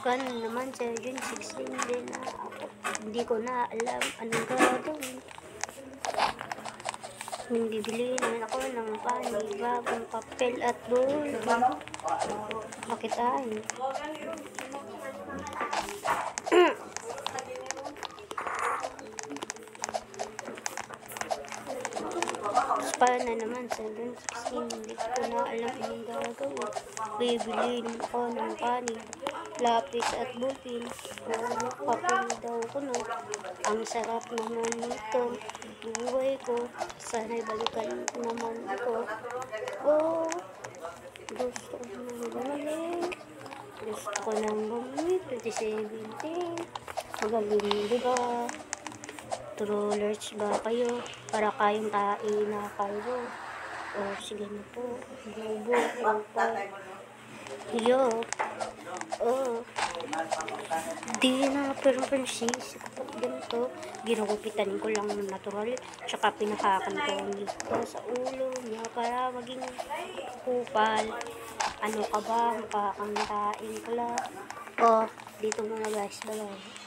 Paano naman sa June 16 din na ako. Hindi ko na alam anong gagawin. Bibili naman ako ng bagong papel at bulbon. Bakit ay? Paano naman sa June 16, hindi ko na alam anong gagawin. Bibili ako ng panig, lapis at bulpin. Papel daw ko no. Ang sarap naman nito. Buhay ko. Sana'y balikan naman ako. Oh, gusto ko nang bumalik. Gusto ko nang bumalik. 2017. Magaling, diba? Trollers ba kayo? Para kayong tain na kayo. O, sige na po. Bobo, opa. Yo. Oh. Di na, pero princess. Ganito. Ginugupitan ko lang ng natural. Tsaka pinahakan ko dito sa ulo niya para maging kupal. Ano ka ba? Makakantain ka lang. Oh, dito muna guys. Bye-bye.